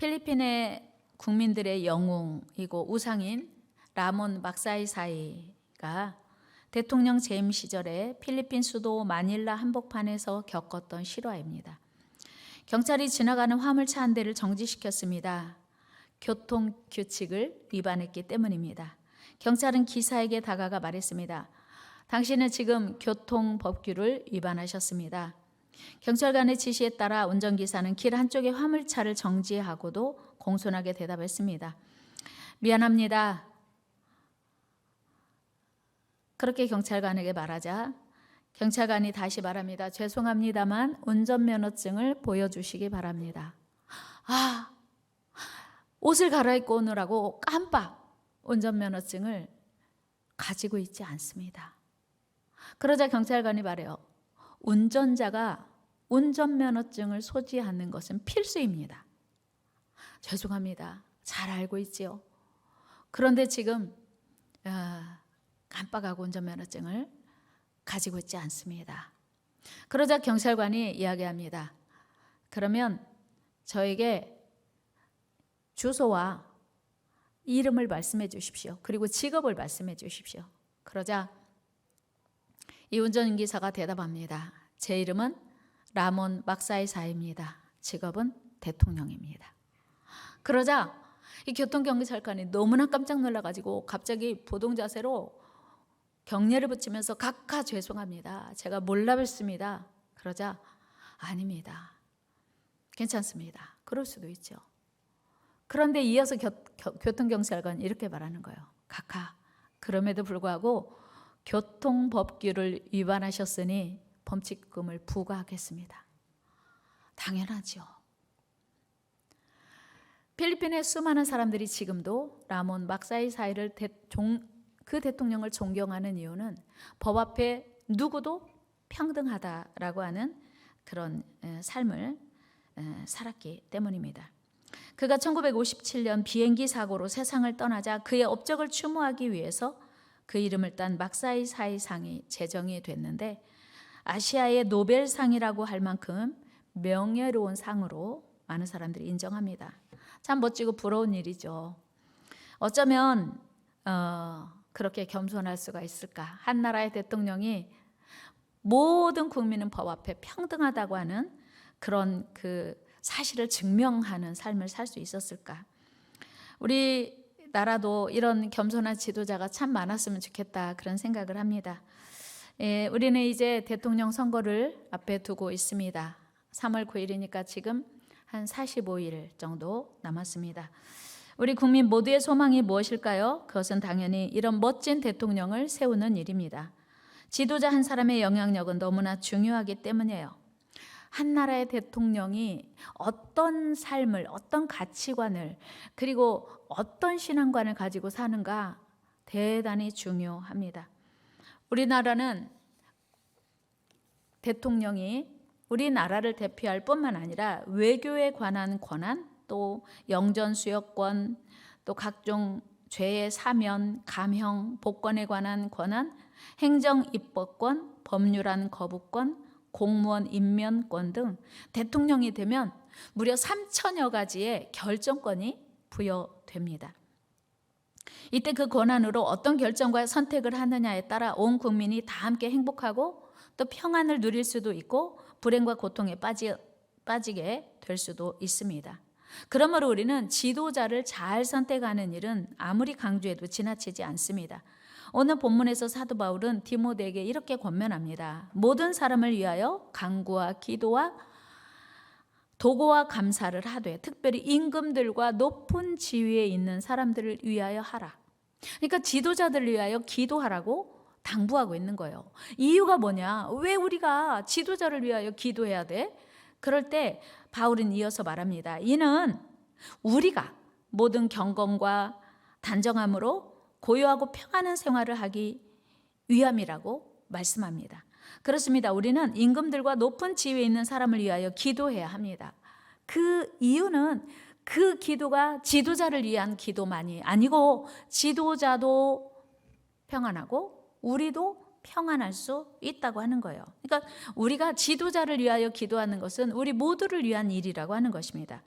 필리핀의 국민들의 영웅이고 우상인 라몬 막사이사이가 대통령 재임 시절에 필리핀 수도 마닐라 한복판에서 겪었던 실화입니다. 경찰이 지나가는 화물차 한 대를 정지시켰습니다. 교통 규칙을 위반했기 때문입니다. 경찰은 기사에게 다가가 말했습니다. 당신은 지금 교통 법규를 위반하셨습니다. 경찰관의 지시에 따라 운전기사는 길 한쪽에 화물차를 정지하고도 공손하게 대답했습니다. 미안합니다. 그렇게 경찰관에게 말하자 경찰관이 다시 말합니다. 죄송합니다만 운전면허증을 보여주시기 바랍니다. 옷을 갈아입고 오느라고 깜빡 운전면허증을 가지고 있지 않습니다. 그러자 경찰관이 말해요. 운전자가 운전면허증을 소지하는 것은 필수입니다. 죄송합니다. 잘 알고 있지요. 그런데 지금 깜빡하고 운전면허증을 가지고 있지 않습니다. 그러자 경찰관이 이야기합니다. 그러면 저에게 주소와 이름을 말씀해 주십시오. 그리고 직업을 말씀해 주십시오. 그러자 이 운전기사가 대답합니다. 제 이름은 라몬 막사이사입니다. 직업은 대통령입니다. 그러자 이 교통경찰관이 너무나 깜짝 놀라가지고 갑자기 보동 자세로 경례를 붙이면서 각하 죄송합니다. 제가 몰라 뵀습니다. 그러자 아닙니다. 괜찮습니다. 그럴 수도 있죠. 그런데 이어서 교통경찰관이 이렇게 말하는 거예요. 각하, 그럼에도 불구하고 교통법규를 위반하셨으니 범칙금을 부과하겠습니다. 당연하죠. 필리핀의 수많은 사람들이 지금도 라몬 막사이사이를 그 대통령을 존경하는 이유는 법 앞에 누구도 평등하다라고 하는 그런 삶을 살았기 때문입니다. 그가 1957년 비행기 사고로 세상을 떠나자 그의 업적을 추모하기 위해서 그 이름을 딴 막사이사이 상이 제정이 됐는데 아시아의 노벨상이라고 할 만큼 명예로운 상으로 많은 사람들이 인정합니다. 참 멋지고 부러운 일이죠. 어쩌면 그렇게 겸손할 수가 있을까? 한 나라의 대통령이 모든 국민은 법 앞에 평등하다고 하는 그런 그 사실을 증명하는 삶을 살 수 있었을까? 우리 나라도 이런 겸손한 지도자가 참 많았으면 좋겠다 그런 생각을 합니다. 우리는 이제 대통령 선거를 앞에 두고 있습니다. 3월 9일이니까 지금 한 45일 정도 남았습니다. 우리 국민 모두의 소망이 무엇일까요? 그것은 당연히 이런 멋진 대통령을 세우는 일입니다. 지도자 한 사람의 영향력은 너무나 중요하기 때문이에요. 한 나라의 대통령이 어떤 삶을, 어떤 가치관을, 그리고 어떤 신앙관을 가지고 사는가 대단히 중요합니다. 우리나라는 대통령이 우리나라를 대표할 뿐만 아니라 외교에 관한 권한, 또 영전수여권, 또 각종 죄의 사면, 감형, 복권에 관한 권한, 행정입법권, 법률안 거부권, 공무원 임면권 등 대통령이 되면 무려 3천여 가지의 결정권이 부여됩니다. 이때 그 권한으로 어떤 결정과 선택을 하느냐에 따라 온 국민이 다 함께 행복하고 또 평안을 누릴 수도 있고 불행과 고통에 빠지게 될 수도 있습니다. 그러므로 우리는 지도자를 잘 선택하는 일은 아무리 강조해도 지나치지 않습니다. 오늘 본문에서 사도 바울은 디모데에게 이렇게 권면합니다. 모든 사람을 위하여 간구와 기도와 도고와 감사를 하되 특별히 임금들과 높은 지위에 있는 사람들을 위하여 하라. 그러니까 지도자들을 위하여 기도하라고 당부하고 있는 거예요. 이유가 뭐냐? 왜 우리가 지도자를 위하여 기도해야 돼? 그럴 때 바울은 이어서 말합니다. 이는 우리가 모든 경건과 단정함으로 고요하고 평안한 생활을 하기 위함이라고 말씀합니다. 그렇습니다. 우리는 임금들과 높은 지위에 있는 사람을 위하여 기도해야 합니다. 그 이유는 그 기도가 지도자를 위한 기도만이 아니고 지도자도 평안하고 우리도 평안할 수 있다고 하는 거예요. 그러니까 우리가 지도자를 위하여 기도하는 것은 우리 모두를 위한 일이라고 하는 것입니다.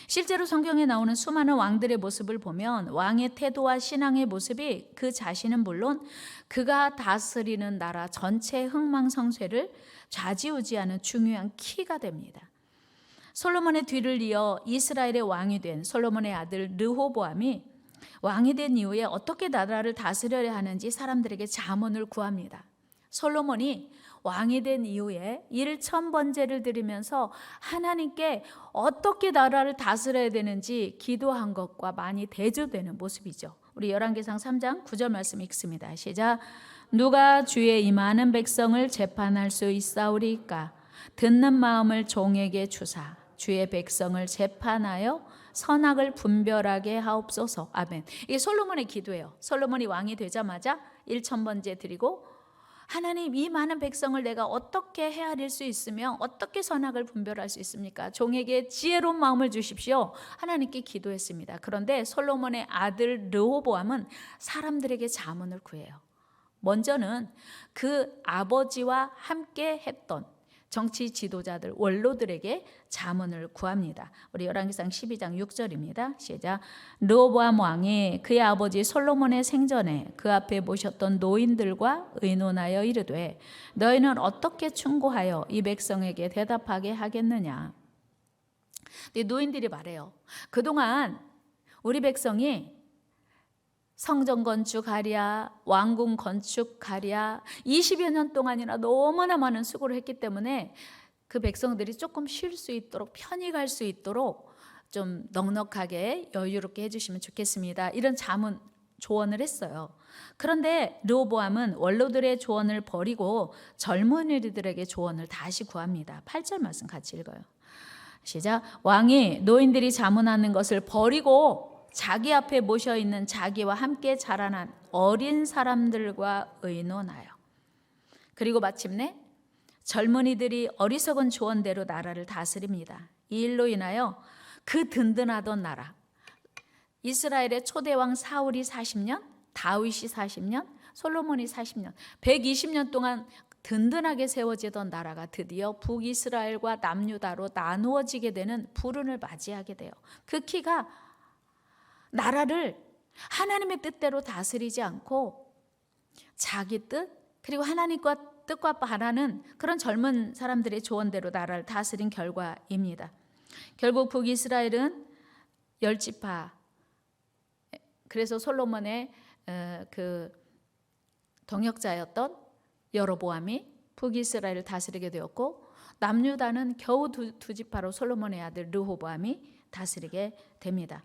실제로 성경에 나오는 수많은 왕들의 모습을 보면 왕의 태도와 신앙의 모습이 그 자신은 물론 그가 다스리는 나라 전체의 흥망성쇠를 좌지우지하는 중요한 키가 됩니다. 솔로몬의 뒤를 이어 이스라엘의 왕이 된 솔로몬의 아들 르호보암이 왕이 된 이후에 어떻게 나라를 다스려야 하는지 사람들에게 자문을 구합니다. 솔로몬이 왕이 된 이후에 1000번제를 드리면서 하나님께 어떻게 나라를 다스려야 되는지 기도한 것과 많이 대조되는 모습이죠. 우리 열왕기상 3장 9절 말씀 읽습니다. 시작. 누가 주의 이 많은 백성을 재판할 수 있사오리까? 듣는 마음을 종에게 주사 주의 백성을 재판하여 선악을 분별하게 하옵소서. 아멘. 이게 솔로몬의 기도예요. 솔로몬이 왕이 되자마자 1000번제 드리고 하나님, 이 많은 백성을 내가 어떻게 헤아릴 수 있으며 어떻게 선악을 분별할 수 있습니까? 종에게 지혜로운 마음을 주십시오. 하나님께 기도했습니다. 그런데 솔로몬의 아들 르호보암은 사람들에게 자문을 구해요. 먼저는 그 아버지와 함께 했던 정치 지도자들, 원로들에게 자문을 구합니다. 우리 열왕기상 12장 6절입니다. 시작. 르호보암 왕이 그의 아버지 솔로몬의 생전에 그 앞에 모셨던 노인들과 의논하여 이르되 너희는 어떻게 충고하여 이 백성에게 대답하게 하겠느냐. 근데 노인들이 말해요. 그동안 우리 백성이 성전 건축하랴, 왕궁 건축하랴 20여 년 동안이나 너무나 많은 수고를 했기 때문에 그 백성들이 조금 쉴 수 있도록, 편히 갈 수 있도록 좀 넉넉하게 여유롭게 해주시면 좋겠습니다. 이런 자문, 조언을 했어요. 그런데 르호보암은 원로들의 조언을 버리고 젊은이들에게 조언을 다시 구합니다. 8절 말씀 같이 읽어요. 시작. 왕이 노인들이 자문하는 것을 버리고 자기 앞에 모셔있는 자기와 함께 자라난 어린 사람들과 의논하여, 그리고 마침내 젊은이들이 어리석은 조언대로 나라를 다스립니다. 이 일로 인하여 그 든든하던 나라, 이스라엘의 초대왕 사울이 40년, 다윗이 40년, 솔로몬이 40년, 120년 동안 든든하게 세워지던 나라가 드디어 북이스라엘과 남유다로 나누어지게 되는 불운을 맞이하게 돼요. 그 키가 나라를 하나님의 뜻대로 다스리지 않고 자기 뜻, 그리고 하나님과 뜻과 반하는 그런 젊은 사람들의 조언대로 나라를 다스린 결과입니다. 결국 북이스라엘은 10지파, 그래서 솔로몬의 그 동역자였던 여로보암이 북이스라엘을 다스리게 되었고, 남유다는 겨우 두 지파로 솔로몬의 아들 르호보암이 다스리게 됩니다.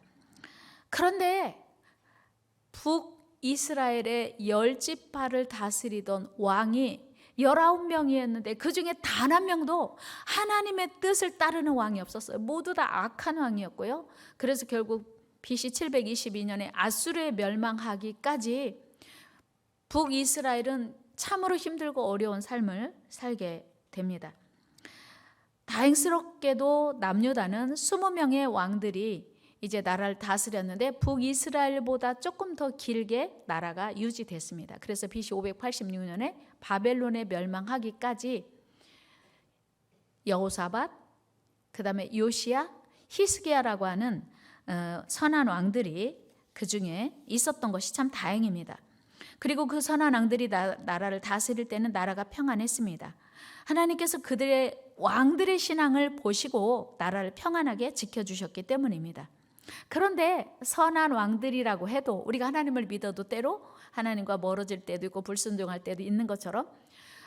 그런데 북이스라엘의 10지파를 다스리던 왕이 19명이었는데 그 중에 단 한 명도 하나님의 뜻을 따르는 왕이 없었어요. 모두 다 악한 왕이었고요. 그래서 결국 BC 722년에 아수르에 멸망하기까지 북이스라엘은 참으로 힘들고 어려운 삶을 살게 됩니다. 다행스럽게도 남유다는 20명의 왕들이 이제 나라를 다스렸는데 북이스라엘보다 조금 더 길게 나라가 유지됐습니다. 그래서 BC 586년에 바벨론에 멸망하기까지 여호사밧, 그 다음에 요시야, 히스기야라고 하는 선한 왕들이 그 중에 있었던 것이 참 다행입니다. 그리고 그 선한 왕들이 나라를 다스릴 때는 나라가 평안했습니다. 하나님께서 그들의 왕들의 신앙을 보시고 나라를 평안하게 지켜주셨기 때문입니다. 그런데 선한 왕들이라고 해도 우리가 하나님을 믿어도 때로 하나님과 멀어질 때도 있고 불순종할 때도 있는 것처럼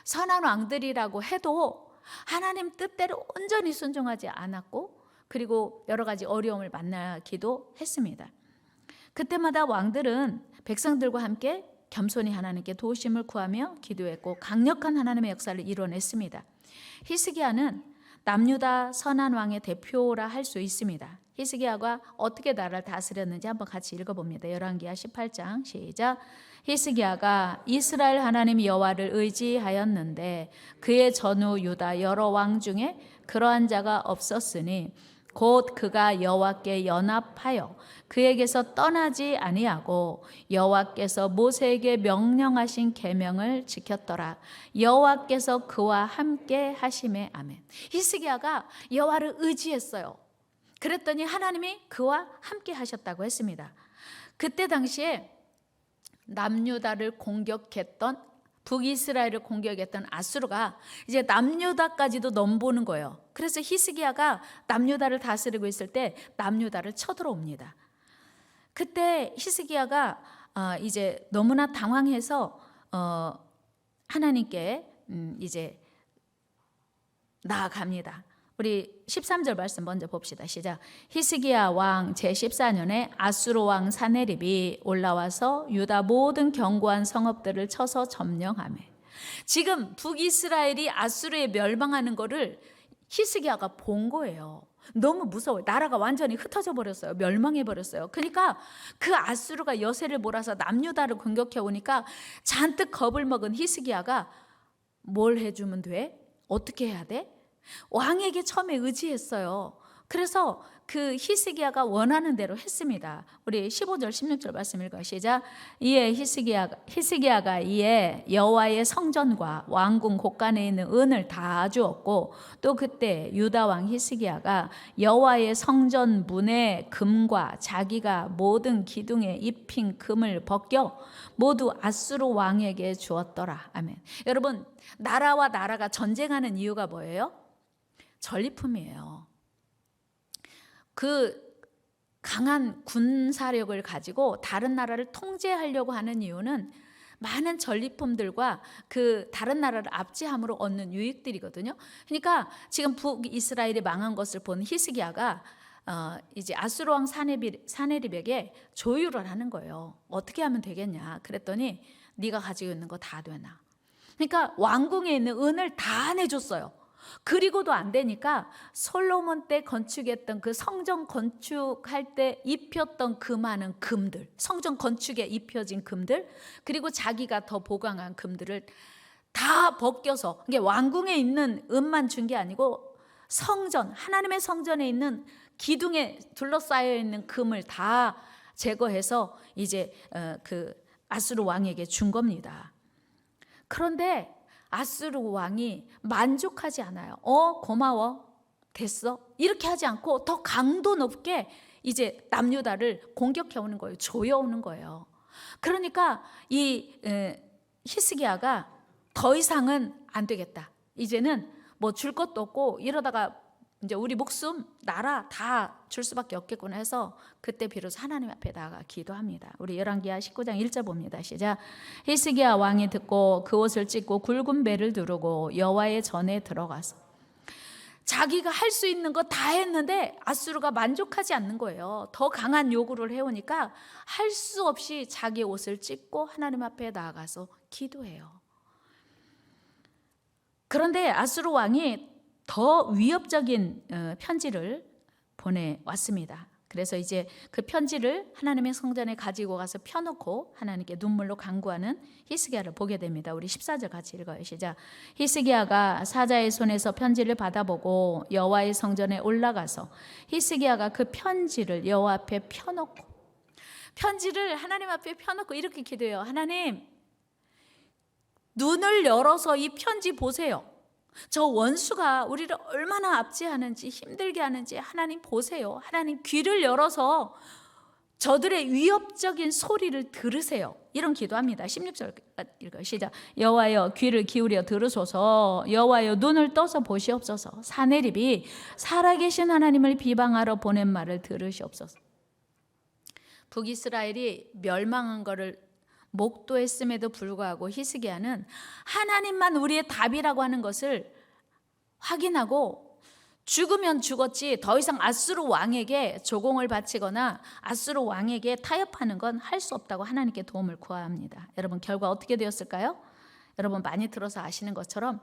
선한 왕들이라고 해도 하나님 뜻대로 온전히 순종하지 않았고, 그리고 여러 가지 어려움을 만나기도 했습니다. 그때마다 왕들은 백성들과 함께 겸손히 하나님께 도우심을 구하며 기도했고 강력한 하나님의 역사를 이뤄냈습니다. 히스기야는 남유다 선한 왕의 대표라 할 수 있습니다. 히스기야가 어떻게 나라를 다스렸는지 한번 같이 읽어봅니다. 열왕기하 18장 시작. 히스기야가 이스라엘 하나님 여호와를 의지하였는데 그의 전후 유다 여러 왕 중에 그러한 자가 없었으니 곧 그가 여호와께 연합하여 그에게서 떠나지 아니하고 여호와께서 모세에게 명령하신 계명을 지켰더라. 여호와께서 그와 함께 하심에 아멘. 히스기야가 여호와를 의지했어요. 그랬더니 하나님이 그와 함께 하셨다고 했습니다. 그때 당시에 남유다를 공격했던, 북이스라엘을 공격했던 아수르가 이제 남유다까지도 넘보는 거예요. 그래서 히스기야가 남유다를 다스리고 있을 때 남유다를 쳐들어옵니다. 그때 히스기야가 이제 너무나 당황해서 하나님께 이제 나아갑니다. 우리 13절 말씀 먼저 봅시다. 시작. 히스기야 왕 제14년에 아수르 왕 사네립이 올라와서 유다 모든 견고한 성읍들을 쳐서 점령하며, 지금 북이스라엘이 아수르에 멸망하는 거를 히스기야가 본 거예요. 너무 무서워요. 나라가 완전히 흩어져 버렸어요. 멸망해 버렸어요. 그러니까 그 아수르가 여세를 몰아서 남유다를 공격해 오니까 잔뜩 겁을 먹은 히스기야가 뭘 해주면 돼? 어떻게 해야 돼? 왕에게 처음에 의지했어요. 그래서 그 히스기야가 원하는 대로 했습니다. 우리 15절 16절 말씀 읽어 시작. 이에 히스기야가 이에 여호와의 성전과 왕궁 곳간에 있는 은을 다 주었고, 또 그때 유다 왕 히스기야가 여호와의 성전 문의 금과 자기가 모든 기둥에 입힌 금을 벗겨 모두 아수르 왕에게 주었더라. 아멘. 여러분, 나라와 나라가 전쟁하는 이유가 뭐예요? 전리품이에요. 그 강한 군사력을 가지고 다른 나라를 통제하려고 하는 이유는 많은 전리품들과 그 다른 나라를 압제함으로 얻는 유익들이거든요. 그러니까 지금 북이스라엘이 망한 것을 본 히스기야가 이제 아수르 왕 사네립에게 조율을 하는 거예요. 어떻게 하면 되겠냐 그랬더니 네가 가지고 있는 거 다 되나. 그러니까 왕궁에 있는 은을 다 내줬어요. 그리고도 안 되니까 솔로몬 때 건축했던 그 성전 건축할 때 입혔던 그 많은 금들, 성전 건축에 입혀진 금들, 그리고 자기가 더 보강한 금들을 다 벗겨서, 이게 왕궁에 있는 은만 준 게 아니고 성전, 하나님의 성전에 있는 기둥에 둘러싸여 있는 금을 다 제거해서 이제 그 아수르 왕에게 준 겁니다. 그런데 아수르 왕이 만족하지 않아요. 고마워, 됐어, 이렇게 하지 않고 더 강도 높게 이제 남유다를 공격해 오는 거예요. 조여오는 거예요. 그러니까 이 히스기야가 더 이상은 안 되겠다, 이제는 뭐 줄 것도 없고 이러다가 이제 우리 목숨, 나라 다 줄 수밖에 없겠구나 해서 그때 비로소 하나님 앞에 나아가 기도합니다. 우리 열왕기하 19장 1절 봅니다. 시작. 히스기야 왕이 듣고 그 옷을 찢고 굵은 배를 두르고 여호와의 전에 들어가서, 자기가 할 수 있는 거 다 했는데 아수르가 만족하지 않는 거예요. 더 강한 요구를 해오니까 할 수 없이 자기 옷을 찢고 하나님 앞에 나아가서 기도해요. 그런데 아수르 왕이 더 위협적인 편지를 보내왔습니다. 그래서 이제 그 편지를 하나님의 성전에 가지고 가서 펴놓고 하나님께 눈물로 간구하는 히스기야를 보게 됩니다. 우리 14절 같이 읽어요. 시작. 히스기야가 사자의 손에서 편지를 받아보고 여호와의 성전에 올라가서 히스기야가 그 편지를 여호와 앞에 펴놓고, 편지를 하나님 앞에 펴놓고 이렇게 기도해요. 하나님, 눈을 열어서 이 편지 보세요. 저 원수가 우리를 얼마나 압제하는지, 힘들게 하는지 하나님 보세요. 하나님, 귀를 열어서 저들의 위협적인 소리를 들으세요. 이런 기도합니다. 16절 읽어요. 시작. 여호와여, 귀를 기울여 들으소서. 여호와여, 눈을 떠서 보시옵소서. 사네립이 살아계신 하나님을 비방하러 보낸 말을 들으시옵소서. 북이스라엘이 멸망한 것을 목도했음에도 불구하고 히스기야는 하나님만 우리의 답이라고 하는 것을 확인하고, 죽으면 죽었지 더 이상 아수르 왕에게 조공을 바치거나 아수르 왕에게 타협하는 건 할 수 없다고 하나님께 도움을 구합니다. 여러분, 결과 어떻게 되었을까요? 여러분 많이 들어서 아시는 것처럼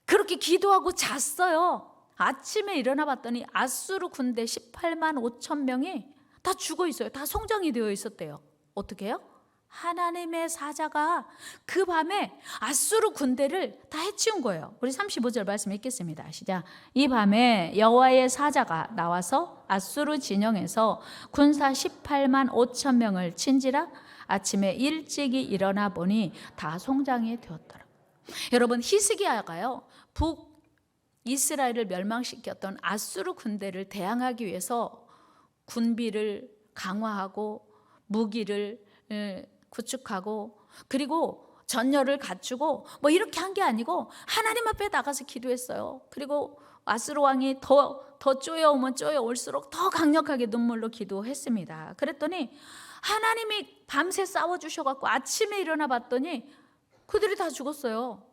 그렇게 기도하고 잤어요. 아침에 일어나 봤더니 아수르 군대 18만 5천 명이 다 죽어 있어요. 다 성장이 되어 있었대요. 어떻게 해요? 하나님의 사자가 그 밤에 아수르 군대를 다 해치운 거예요. 우리 35절 말씀 읽겠습니다. 시작. 이 밤에 여호와의 사자가 나와서 아수르 진영에서 군사 18만 5천 명을 친지라 아침에 일찍이 일어나 보니 다 송장이 되었더라. 여러분, 히스기야가요, 이스라엘을 멸망시켰던 아수르 군대를 대항하기 위해서 군비를 강화하고 무기를 구축하고 그리고 전열을 갖추고 뭐 이렇게 한 게 아니고 하나님 앞에 나가서 기도했어요. 그리고 아수르 왕이 더 쪼여오면 쪼여올수록 더 강력하게 눈물로 기도했습니다. 그랬더니 하나님이 밤새 싸워주셔갖고 아침에 일어나 봤더니 그들이 다 죽었어요.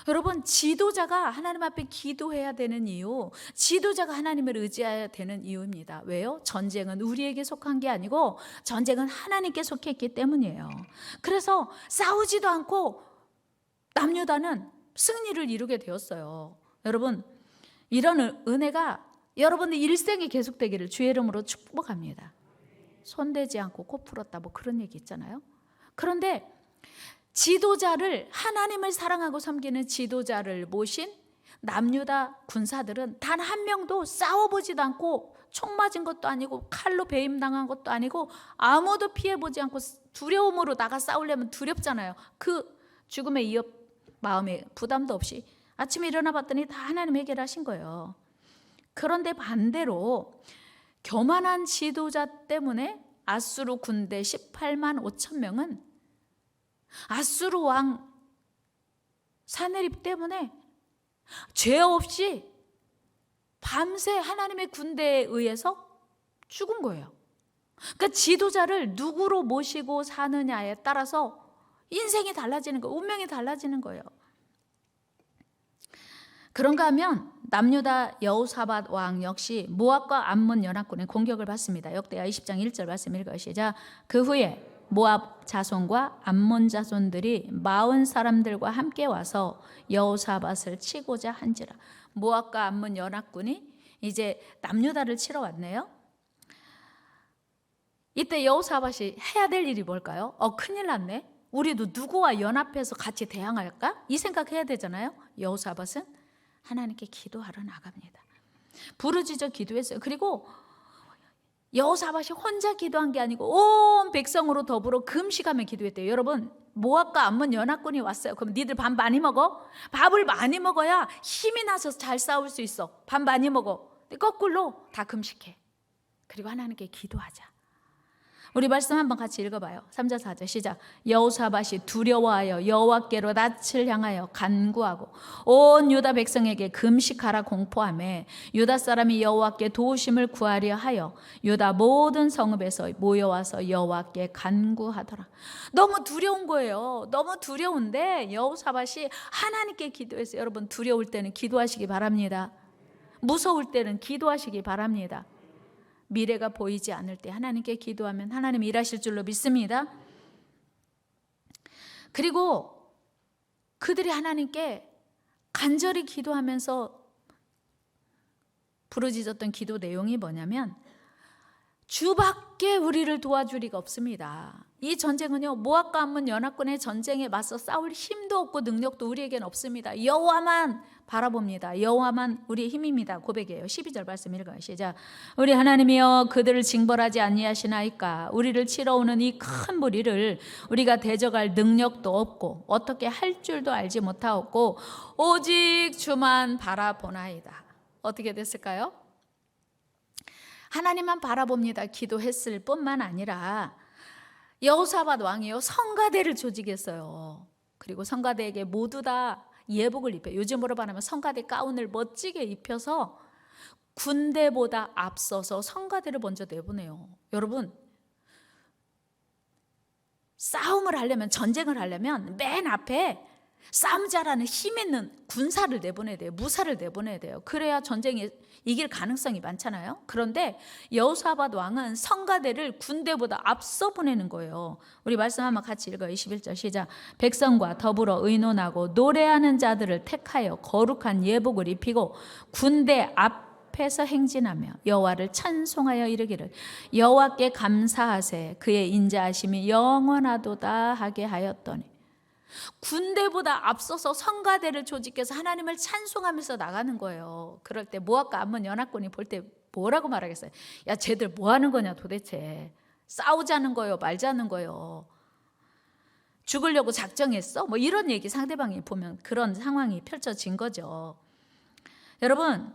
여러분, 지도자가 하나님 앞에 기도해야 되는 이유, 지도자가 하나님을 의지해야 되는 이유입니다. 왜요? 전쟁은 우리에게 속한 게 아니고 전쟁은 하나님께 속했기 때문이에요. 그래서 싸우지도 않고 남유다는 승리를 이루게 되었어요. 여러분, 이런 은혜가 여러분의 일생에 계속되기를 주의 이름으로 축복합니다. 손대지 않고 코 풀었다 뭐 그런 얘기 있잖아요. 그런데 지도자를, 하나님을 사랑하고 섬기는 지도자를 모신 남유다 군사들은 단 한 명도 싸워보지도 않고 총 맞은 것도 아니고 칼로 배임당한 것도 아니고 아무도 피해보지 않고 두려움으로 나가 싸우려면 두렵잖아요. 그 죽음의 위협 마음에 부담도 없이 아침에 일어나 봤더니 다 하나님 해결하신 거예요. 그런데 반대로 교만한 지도자 때문에 아수르 군대 18만 5천 명은 아수르 왕 사네립 때문에 죄 없이 밤새 하나님의 군대에 의해서 죽은 거예요. 그러니까 지도자를 누구로 모시고 사느냐에 따라서 인생이 달라지는 거예요. 운명이 달라지는 거예요. 그런가 하면 남유다 여호사밧 왕 역시 모압과 암몬 연합군의 공격을 받습니다. 역대하 20장 1절 말씀 읽어요. 시작. 그 후에 모압 자손과 암몬 자손들이 40 사람들과 함께 와서 여호사밧을 치고자 한지라. 모압과 암몬 연합군이 이제 남유다를 치러 왔네요. 이때 여호사밧이 해야 될 일이 뭘까요? 큰일 났네. 우리도 누구와 연합해서 같이 대항할까? 이 생각해야 되잖아요. 여호사밧은 하나님께 기도하러 나갑니다. 부르짖어 기도했어요. 그리고 여호사밧이 혼자 기도한 게 아니고 온 백성으로 더불어 금식하며 기도했대요. 여러분, 모압과 암몬 연합군이 왔어요. 그럼 니들 밥 많이 먹어? 밥을 많이 먹어야 힘이 나서 잘 싸울 수 있어. 밥 많이 먹어. 근데 거꾸로 다 금식해. 그리고 하나님께 기도하자. 우리 말씀 한번 같이 읽어봐요. 3절 4절 시작. 여호사밧이 두려워하여 여호와께로 낯을 향하여 간구하고 온 유다 백성에게 금식하라 공포하며 유다 사람이 여호와께 도우심을 구하려 하여 유다 모든 성읍에서 모여와서 여호와께 간구하더라. 너무 두려운 거예요. 너무 두려운데 여호사밧이 하나님께 기도했어요. 여러분, 두려울 때는 기도하시기 바랍니다. 무서울 때는 기도하시기 바랍니다. 미래가 보이지 않을 때 하나님께 기도하면 하나님 일하실 줄로 믿습니다. 그리고 그들이 하나님께 간절히 기도하면서 부르짖었던 기도 내용이 뭐냐면 주밖에 우리를 도와줄 리가 없습니다. 이 전쟁은요, 모압과 암몬 연합군의 전쟁에 맞서 싸울 힘도 없고 능력도 우리에겐 없습니다. 여호와만 바라봅니다. 여호와만 우리의 힘입니다. 고백이에요. 12절 말씀 읽어요. 시작. 우리 하나님이여 그들을 징벌하지 아니하시나이까. 우리를 치러오는 이 큰 무리를 우리가 대적할 능력도 없고 어떻게 할 줄도 알지 못하옵고 오직 주만 바라보나이다. 어떻게 됐을까요? 하나님만 바라봅니다. 기도했을 뿐만 아니라 여호사밧 왕이요, 성가대를 조직했어요. 그리고 성가대에게 모두 다 예복을 입혀요. 요즘으로 말하면 성가대 가운을 멋지게 입혀서 군대보다 앞서서 성가대를 먼저 내보내요. 여러분, 싸움을 하려면, 전쟁을 하려면 맨 앞에 싸움 잘하는 힘 있는 군사를 내보내야 돼요. 무사를 내보내야 돼요. 그래야 전쟁에 이길 가능성이 많잖아요. 그런데 여호사밧 왕은 성가대를 군대보다 앞서 보내는 거예요. 우리 말씀 한번 같이 읽어요. 21절 시작. 백성과 더불어 의논하고 노래하는 자들을 택하여 거룩한 예복을 입히고 군대 앞에서 행진하며 여호와를 찬송하여 이르기를 여호와께 감사하세 그의 인자하심이 영원하도다 하게 하였더니. 군대보다 앞서서 성가대를 조직해서 하나님을 찬송하면서 나가는 거예요. 그럴 때 모압과 암몬 연합군이 볼 때 뭐라고 말하겠어요? 야, 쟤들 뭐 하는 거냐 도대체. 싸우자는 거요, 말자는 거요. 죽으려고 작정했어? 뭐 이런 얘기 상대방이 보면 그런 상황이 펼쳐진 거죠. 여러분,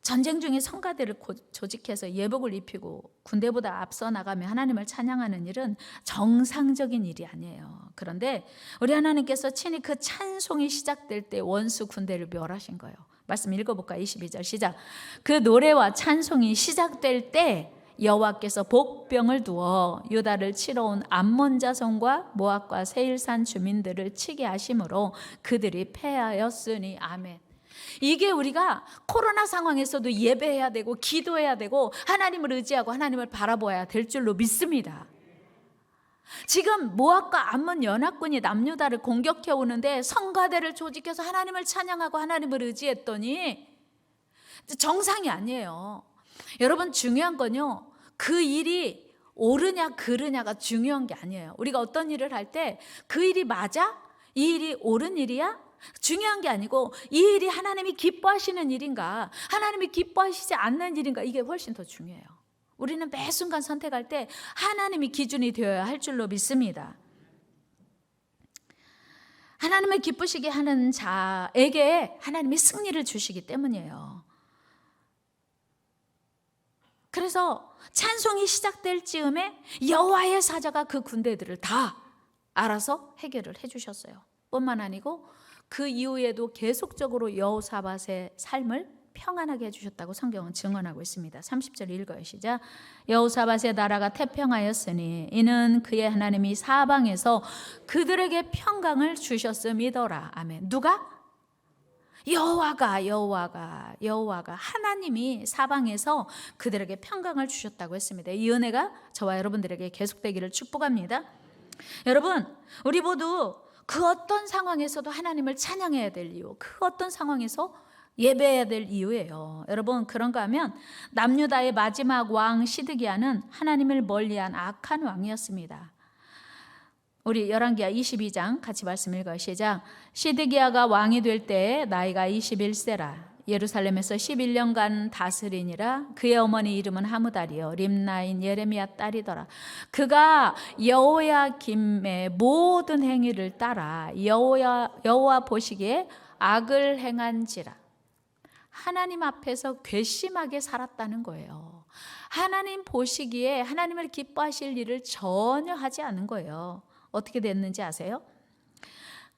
전쟁 중에 성가대를 조직해서 예복을 입히고 군대보다 앞서 나가며 하나님을 찬양하는 일은 정상적인 일이 아니에요. 그런데 우리 하나님께서 친히 그 찬송이 시작될 때 원수 군대를 멸하신 거예요. 말씀 읽어볼까요? 22절 시작. 그 노래와 찬송이 시작될 때 여호와께서 복병을 두어 유다를 치러 온 암몬 자손과 모압과 세일산 주민들을 치게 하심으로 그들이 패하였으니. 아멘. 이게 우리가 코로나 상황에서도 예배해야 되고 기도해야 되고 하나님을 의지하고 하나님을 바라보아야 될 줄로 믿습니다. 지금 모압과 암몬 연합군이 남유다를 공격해 오는데 성가대를 조직해서 하나님을 찬양하고 하나님을 의지했더니 정상이 아니에요. 여러분, 중요한 건요, 그 일이 옳으냐 그르냐가 중요한 게 아니에요. 우리가 어떤 일을 할 때 그 일이 맞아? 이 일이 옳은 일이야? 중요한 게 아니고 이 일이 하나님이 기뻐하시는 일인가, 하나님이 기뻐하시지 않는 일인가, 이게 훨씬 더 중요해요. 우리는 매 순간 선택할 때 하나님이 기준이 되어야 할 줄로 믿습니다. 하나님을 기쁘시게 하는 자에게 하나님이 승리를 주시기 때문이에요. 그래서 찬송이 시작될 즈음에 여호와의 사자가 그 군대들을 다 알아서 해결을 해주셨어요. 뿐만 아니고 그 이후에도 계속적으로 여호사밧의 삶을 평안하게 해주셨다고 성경은 증언하고 있습니다. 30절 읽어요. 시작. 여호사밧의 나라가 태평하였으니 이는 그의 하나님이 사방에서 그들에게 평강을 주셨음이더라. 아멘. 누가? 여호와가 하나님이 사방에서 그들에게 평강을 주셨다고 했습니다. 이 은혜가 저와 여러분들에게 계속되기를 축복합니다. 여러분, 우리 모두 그 어떤 상황에서도 하나님을 찬양해야 될 이유, 그 어떤 상황에서 예배해야 될 이유예요. 여러분, 그런가 하면 남유다의 마지막 왕 시드기야는 하나님을 멀리한 악한 왕이었습니다. 우리 열왕기하 22장 같이 말씀 읽어요. 시작. 시드기야가 왕이 될 때 나이가 21세라. 예루살렘에서 11년간 다스리니라. 그의 어머니 이름은 하무달이요 림나인 예레미야 딸이더라. 그가 여호야김의 모든 행위를 따라 여호와 보시기에 악을 행한지라. 하나님 앞에서 괘씸하게 살았다는 거예요. 하나님 보시기에 하나님을 기뻐하실 일을 전혀 하지 않은 거예요. 어떻게 됐는지 아세요?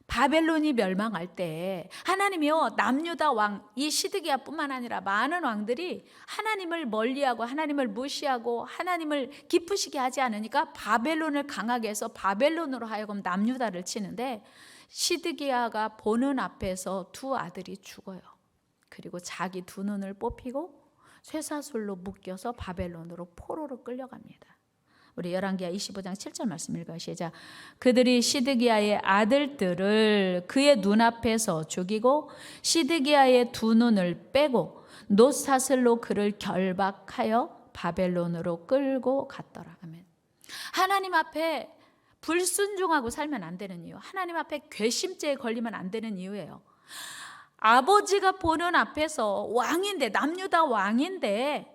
바벨론이 멸망할 때 하나님이요, 남유다 왕 이 시드기야뿐만 아니라 많은 왕들이 하나님을 멀리하고 하나님을 무시하고 하나님을 기쁘시게 하지 않으니까 바벨론을 강하게 해서 바벨론으로 하여금 남유다를 치는데, 시드기야가 보는 앞에서 두 아들이 죽어요. 그리고 자기 두 눈을 뽑히고 쇠사슬로 묶여서 바벨론으로 포로로 끌려갑니다. 우리 열왕기하 25장 7절 말씀 읽어요. 시작. 그들이 시드기야의 아들들을 그의 눈앞에서 죽이고 시드기야의 두 눈을 빼고 놋사슬로 그를 결박하여 바벨론으로 끌고 갔더라. 아멘. 하나님 앞에 불순종하고 살면 안 되는 이유, 하나님 앞에 괘씸죄에 걸리면 안 되는 이유예요. 아버지가 보는 앞에서 왕인데, 남유다 왕인데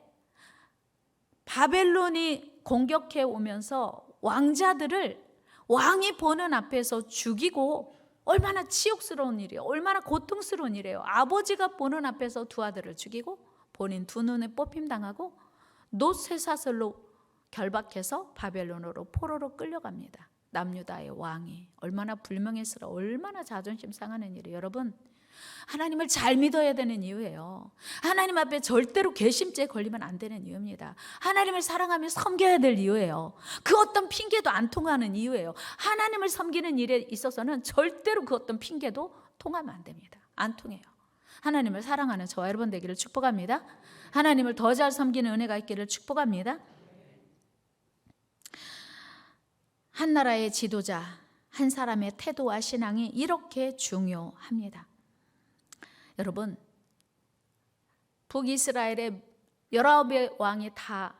바벨론이 공격해 오면서 왕자들을 왕이 보는 앞에서 죽이고, 얼마나 치욕스러운 일이에요. 얼마나 고통스러운 일이에요. 아버지가 보는 앞에서 두 아들을 죽이고 본인 두 눈에 뽑힘당하고 놋쇠사슬로 결박해서 바벨론으로 포로로 끌려갑니다. 남유다의 왕이 얼마나 불명예스러워, 얼마나 자존심 상하는 일이에요. 여러분, 하나님을 잘 믿어야 되는 이유예요. 하나님 앞에 절대로 괘씸죄에 걸리면 안 되는 이유입니다. 하나님을 사랑하며 섬겨야 될 이유예요. 그 어떤 핑계도 안 통하는 이유예요. 하나님을 섬기는 일에 있어서는 절대로 그 어떤 핑계도 통하면 안 됩니다. 안 통해요. 하나님을 사랑하는 저와 여러분 되기를 축복합니다. 하나님을 더 잘 섬기는 은혜가 있기를 축복합니다. 한 나라의 지도자, 한 사람의 태도와 신앙이 이렇게 중요합니다. 여러분, 북이스라엘의 19의 왕이 다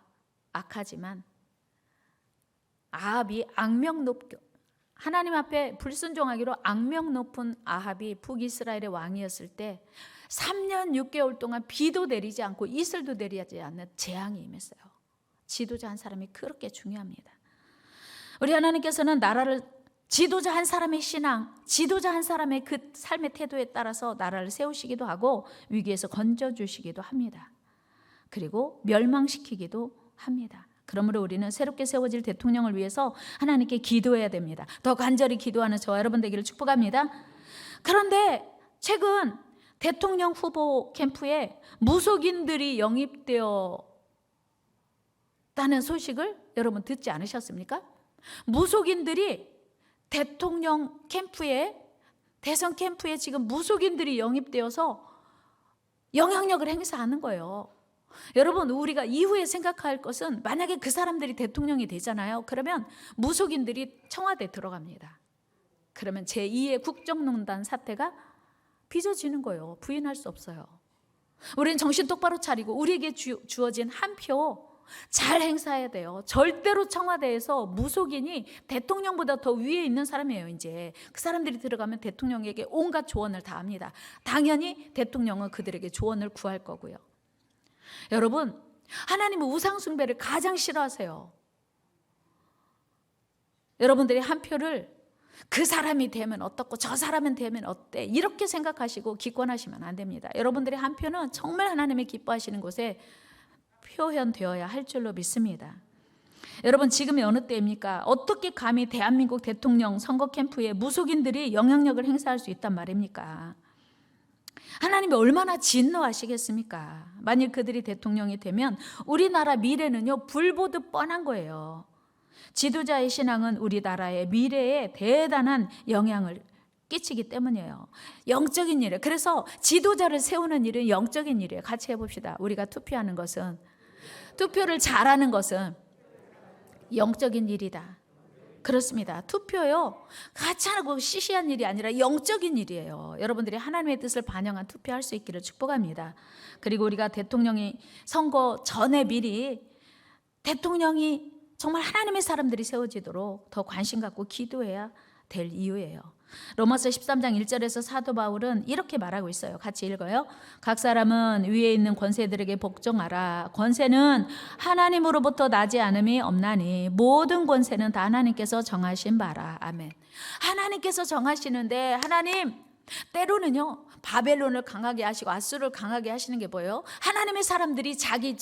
악하지만 아합이 악명 높게, 하나님 앞에 불순종하기로 악명 높은 아합이 북이스라엘의 왕이었을 때 3년 6개월 동안 비도 내리지 않고 이슬도 내리지 않는 재앙이 임했어요. 지도자 한 사람이 그렇게 중요합니다. 우리 하나님께서는 나라를 지도자 한 사람의 신앙, 지도자 한 사람의 그 삶의 태도에 따라서 나라를 세우시기도 하고 위기에서 건져주시기도 합니다. 그리고 멸망시키기도 합니다. 그러므로 우리는 새롭게 세워질 대통령을 위해서 하나님께 기도해야 됩니다. 더 간절히 기도하는 저와 여러분 되기를 축복합니다. 그런데 최근 대통령 후보 캠프에 무속인들이 영입되었다는 소식을 여러분 듣지 않으셨습니까? 무속인들이 대통령 캠프에, 대선 캠프에 지금 무속인들이 영입되어서 영향력을 행사하는 거예요. 여러분, 우리가 이후에 생각할 것은 만약에 그 사람들이 대통령이 되잖아요. 그러면 무속인들이 청와대에 들어갑니다. 그러면 제2의 국정농단 사태가 빚어지는 거예요. 부인할 수 없어요. 우리는 정신 똑바로 차리고 우리에게 주어진 한 표 잘 행사해야 돼요. 절대로 청와대에서 무속인이 대통령보다 더 위에 있는 사람이에요. 이제 그 사람들이 들어가면 대통령에게 온갖 조언을 다 합니다. 당연히 대통령은 그들에게 조언을 구할 거고요. 여러분, 하나님은 우상 숭배를 가장 싫어하세요. 여러분들이 한 표를 그 사람이 되면 어떻고 저 사람은 되면 어때 이렇게 생각하시고 기권하시면 안 됩니다. 여러분들의 한 표는 정말 하나님이 기뻐하시는 곳에 표현되어야 할 줄로 믿습니다. 여러분, 지금이 어느 때입니까? 어떻게 감히 대한민국 대통령 선거 캠프에 무속인들이 영향력을 행사할 수 있단 말입니까? 하나님이 얼마나 진노하시겠습니까? 만일 그들이 대통령이 되면 우리나라 미래는요, 불 보듯 뻔한 거예요. 지도자의 신앙은 우리나라의 미래에 대단한 영향을 끼치기 때문이에요. 영적인 일이에요. 그래서 지도자를 세우는 일은 영적인 일이에요. 같이 해봅시다. 우리가 투표하는 것은, 투표를 잘하는 것은 영적인 일이다. 그렇습니다. 투표요, 같이 하고 시시한 일이 아니라 영적인 일이에요. 여러분들이 하나님의 뜻을 반영한 투표할 수 있기를 축복합니다. 그리고 우리가 대통령이 선거 전에 미리 대통령이 정말 하나님의 사람들이 세워지도록 더 관심 갖고 기도해야 될 이유예요. 로마서 13장 1절에서 사도 바울은 이렇게 말하고 있어요. 같이 읽어요. 각 사람은 위에 있는 권세들에게 복종하라. 권세는 하나님으로부터 나지 않음이 없나니 모든 권세는 다 하나님께서 정하신 바라. 아멘. 하나님께서 정하시는데, 하나님 때로는요 바벨론을 강하게 하시고 아수르를 강하게 하시는 게 뭐예요? 하나님의 사람들이 자기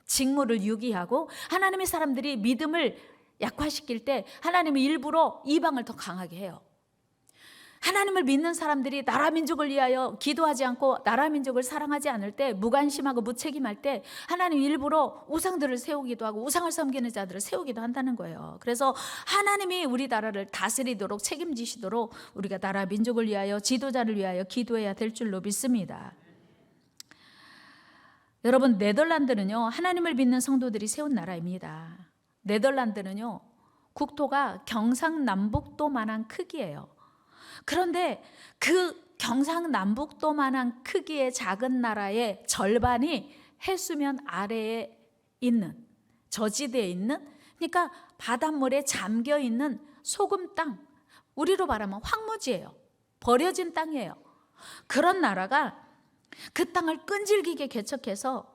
직무를 유기하고 하나님의 사람들이 믿음을 약화시킬 때 하나님이 일부러 이방을 더 강하게 해요. 하나님을 믿는 사람들이 나라 민족을 위하여 기도하지 않고 나라 민족을 사랑하지 않을 때, 무관심하고 무책임할 때 하나님 일부러 우상들을 세우기도 하고 우상을 섬기는 자들을 세우기도 한다는 거예요. 그래서 하나님이 우리 나라를 다스리도록 책임지시도록 우리가 나라 민족을 위하여 지도자를 위하여 기도해야 될 줄로 믿습니다. 여러분, 네덜란드는요 하나님을 믿는 성도들이 세운 나라입니다. 네덜란드는요 국토가 경상남북도만한 크기예요. 그런데 그 경상남북도만한 크기의 작은 나라의 절반이 해수면 아래에 있는, 저지대에 있는, 그러니까 바닷물에 잠겨 있는 소금 땅, 우리로 말하면 황무지예요. 버려진 땅이에요. 그런 나라가 그 땅을 끈질기게 개척해서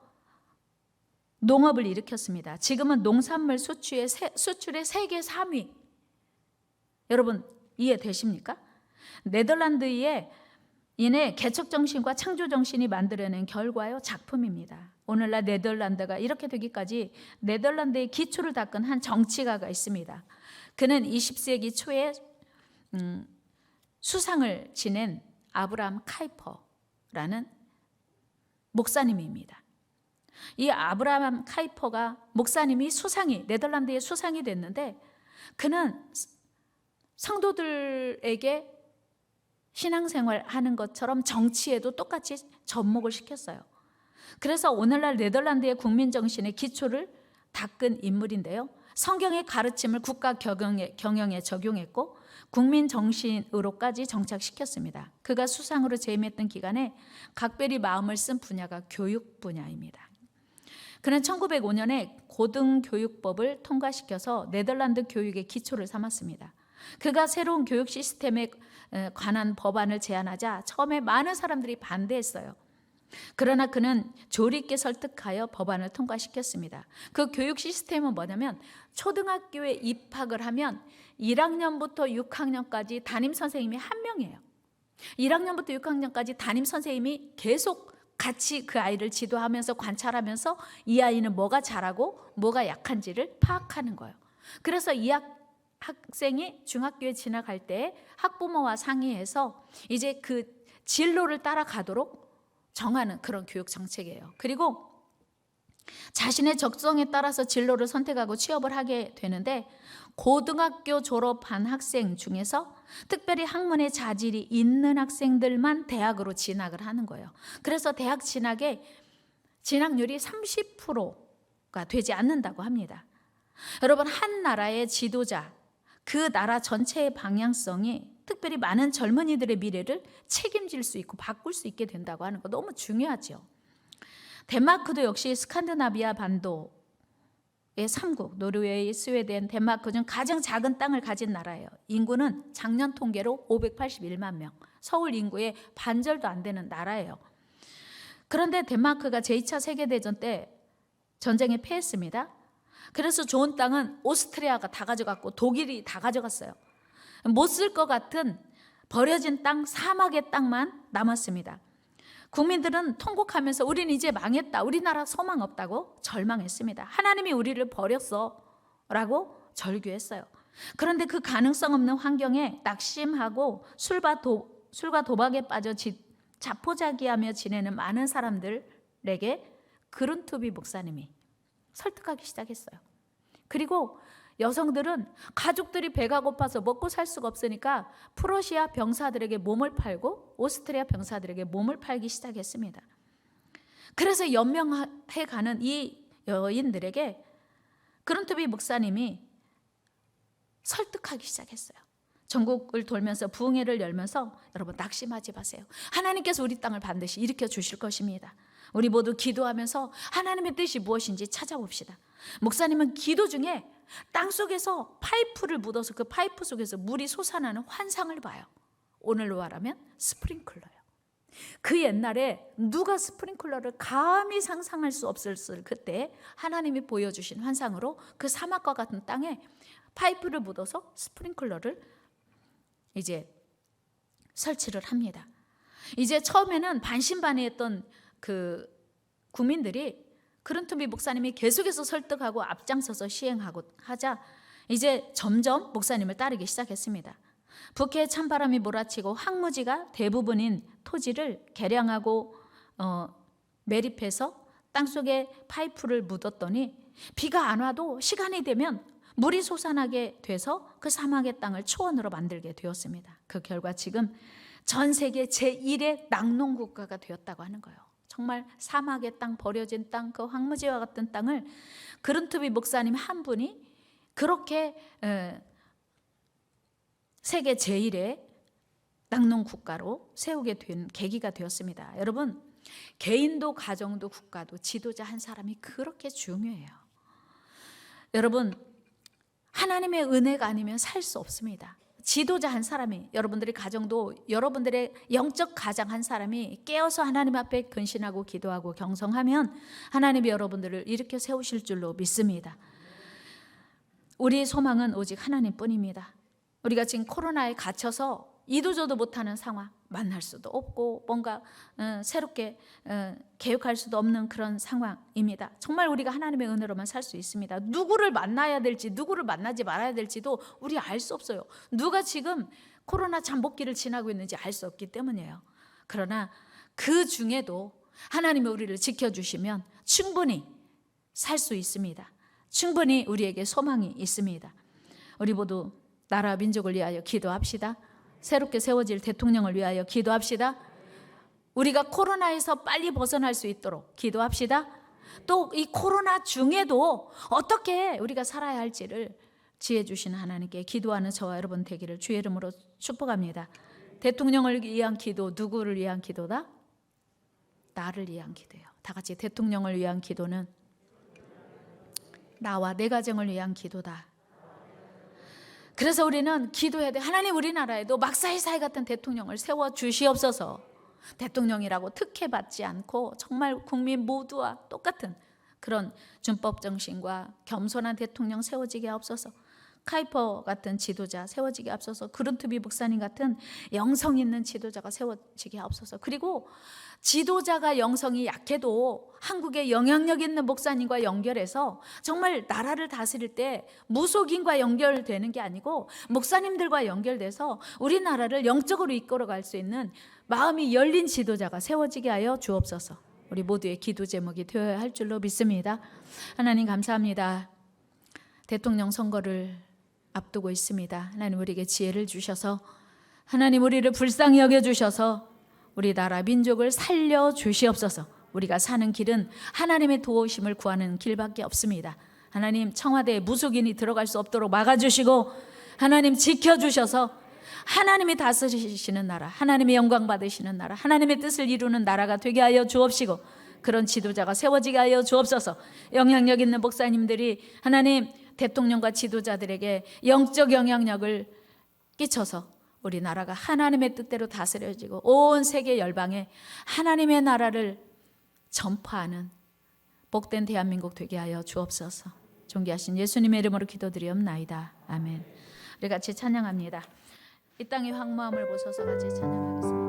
농업을 일으켰습니다. 지금은 농산물 수출의 세계 3위. 여러분 이해되십니까? 네덜란드의 인해 개척정신과 창조정신이 만들어낸 결과요 작품입니다. 오늘날 네덜란드가 이렇게 되기까지 네덜란드의 기초를 닦은 한 정치가가 있습니다. 그는 20세기 초에 수상을 지낸 아브라함 카이퍼라는 목사님입니다. 이 아브라함 카이퍼가 목사님이 네덜란드의 수상이 됐는데, 그는 성도들에게 신앙생활 하는 것처럼 정치에도 똑같이 접목을 시켰어요. 그래서 오늘날 네덜란드의 국민정신의 기초를 닦은 인물인데요, 성경의 가르침을 국가 경영에 적용했고 국민정신으로까지 정착시켰습니다. 그가 수상으로 재임했던 기간에 각별히 마음을 쓴 분야가 교육 분야입니다. 그는 1905년에 고등교육법을 통과시켜서 네덜란드 교육의 기초를 삼았습니다. 그가 새로운 교육 시스템에 관한 법안을 제안하자 처음에 많은 사람들이 반대했어요. 그러나 그는 조리 있게 설득하여 법안을 통과시켰습니다. 그 교육 시스템은 뭐냐면 초등학교에 입학을 하면 1학년부터 6학년까지 담임 선생님이 한 명이에요. 1학년부터 6학년까지 담임 선생님이 계속 같이 그 아이를 지도하면서 관찰하면서 이 아이는 뭐가 잘하고 뭐가 약한지를 파악하는 거예요. 그래서 이 학생이 중학교에 진학할 때 학부모와 상의해서 이제 그 진로를 따라가도록 정하는 그런 교육 정책이에요. 그리고 자신의 적성에 따라서 진로를 선택하고 취업을 하게 되는데 고등학교 졸업한 학생 중에서 특별히 학문에 자질이 있는 학생들만 대학으로 진학을 하는 거예요. 그래서 대학 진학의 진학률이 30%가 되지 않는다고 합니다. 여러분, 한 나라의 지도자, 그 나라 전체의 방향성이 특별히 많은 젊은이들의 미래를 책임질 수 있고 바꿀 수 있게 된다고 하는 거 너무 중요하죠. 덴마크도 역시 스칸디나비아 반도의 3국, 노르웨이, 스웨덴, 덴마크 중 가장 작은 땅을 가진 나라예요. 인구는 작년 통계로 581만 명, 서울 인구의 반절도 안 되는 나라예요. 그런데 덴마크가 제2차 세계대전 때 전쟁에 패했습니다. 그래서 좋은 땅은 오스트리아가 다 가져갔고 독일이 다 가져갔어요. 못 쓸 것 같은 버려진 땅, 사막의 땅만 남았습니다. 국민들은 통곡하면서 우리는 이제 망했다, 우리나라 소망 없다고 절망했습니다. 하나님이 우리를 버렸어 라고 절규했어요. 그런데 그 가능성 없는 환경에 낙심하고 술과 도박에 빠져 자포자기하며 지내는 많은 사람들에게 그룬투비 목사님이 설득하기 시작했어요. 그리고 여성들은 가족들이 배가 고파서 먹고 살 수가 없으니까 프러시아 병사들에게 몸을 팔고 오스트리아 병사들에게 몸을 팔기 시작했습니다. 그래서 연명해가는 이 여인들에게 그룬투비 목사님이 설득하기 시작했어요. 전국을 돌면서 부흥회를 열면서 여러분 낙심하지 마세요. 하나님께서 우리 땅을 반드시 일으켜 주실 것입니다. 우리 모두 기도하면서 하나님의 뜻이 무엇인지 찾아봅시다. 목사님은 기도 중에 땅속에서 파이프를 묻어서 그 파이프 속에서 물이 솟아나는 환상을 봐요. 오늘로 말하면 스프링클러예요. 그 옛날에 누가 스프링클러를 감히 상상할 수 없었을 그때 하나님이 보여주신 환상으로 그 사막과 같은 땅에 파이프를 묻어서 스프링클러를 이제 설치를 합니다. 이제 처음에는 반신반의했던 그 국민들이 그룬투비 목사님이 계속해서 설득하고 앞장서서 시행하고 하자 이제 점점 목사님을 따르기 시작했습니다. 북해에 찬바람이 몰아치고 황무지가 대부분인 토지를 개량하고 매립해서 땅속에 파이프를 묻었더니 비가 안 와도 시간이 되면 물이 솟아나게 돼서 그 사막의 땅을 초원으로 만들게 되었습니다. 그 결과 지금 전 세계 제1의 낙농국가가 되었다고 하는 거예요. 정말 사막의 땅, 버려진 땅, 그 황무지와 같은 땅을 그룬투비 목사님 한 분이 그렇게 세계 제1의 낙농국가로 세우게 된 계기가 되었습니다. 여러분, 개인도 가정도 국가도 지도자 한 사람이 그렇게 중요해요. 여러분, 하나님의 은혜가 아니면 살 수 없습니다. 지도자 한 사람이, 여러분들의 가정도 여러분들의 영적 가장 한 사람이 깨어서 하나님 앞에 근신하고 기도하고 경성하면 하나님이 여러분들을 일으켜 세우실 줄로 믿습니다. 우리의 소망은 오직 하나님뿐입니다. 우리가 지금 코로나에 갇혀서 이도저도 못하는 상황, 만날 수도 없고 뭔가 새롭게 계획할 수도 없는 그런 상황입니다. 정말 우리가 하나님의 은혜로만 살 수 있습니다. 누구를 만나야 될지, 누구를 만나지 말아야 될지도 우리 알 수 없어요. 누가 지금 코로나 잠복기를 지나고 있는지 알 수 없기 때문이에요. 그러나 그 중에도 하나님이 우리를 지켜주시면 충분히 살 수 있습니다. 충분히 우리에게 소망이 있습니다. 우리 모두 나라 민족을 위하여 기도합시다. 새롭게 세워질 대통령을 위하여 기도합시다. 우리가 코로나에서 빨리 벗어날 수 있도록 기도합시다. 또 이 코로나 중에도 어떻게 우리가 살아야 할지를 지혜 주시는 하나님께 기도하는 저와 여러분 되기를 주의 이름으로 축복합니다. 대통령을 위한 기도, 누구를 위한 기도다? 나를 위한 기도예요. 다 같이 대통령을 위한 기도는 나와 내 가정을 위한 기도다. 그래서 우리는 기도해야 돼. 하나님, 우리나라에도 막사이사이 같은 대통령을 세워 주시옵소서. 대통령이라고 특혜받지 않고 정말 국민 모두와 똑같은 그런 준법 정신과 겸손한 대통령 세워지게 하옵소서. 카이퍼 같은 지도자 세워지게 하옵소서. 그룬트비 목사님 같은 영성 있는 지도자가 세워지게 하옵소서. 그리고 지도자가 영성이 약해도 한국의 영향력 있는 목사님과 연결해서 정말 나라를 다스릴 때 무속인과 연결되는 게 아니고 목사님들과 연결돼서 우리나라를 영적으로 이끌어갈 수 있는 마음이 열린 지도자가 세워지게 하여 주옵소서. 우리 모두의 기도 제목이 되어야 할 줄로 믿습니다. 하나님 감사합니다. 대통령 선거를 앞두고 있습니다. 하나님 우리에게 지혜를 주셔서, 하나님 우리를 불쌍히 여겨주셔서 우리 나라 민족을 살려주시옵소서. 우리가 사는 길은 하나님의 도우심을 구하는 길밖에 없습니다. 하나님 청와대에 무속인이 들어갈 수 없도록 막아주시고 하나님 지켜주셔서 하나님이 다스리시는 나라, 하나님의 영광 받으시는 나라, 하나님의 뜻을 이루는 나라가 되게 하여 주옵시고 그런 지도자가 세워지게 하여 주옵소서. 영향력 있는 목사님들이 하나님 대통령과 지도자들에게 영적 영향력을 끼쳐서 우리 나라가 하나님의 뜻대로 다스려지고 온 세계 열방에 하나님의 나라를 전파하는 복된 대한민국 되게 하여 주옵소서. 존귀하신 예수님의 이름으로 기도드리옵나이다. 아멘. 우리 같이 찬양합니다. 이 땅의 황무함을 보소서 같이 찬양하겠습니다.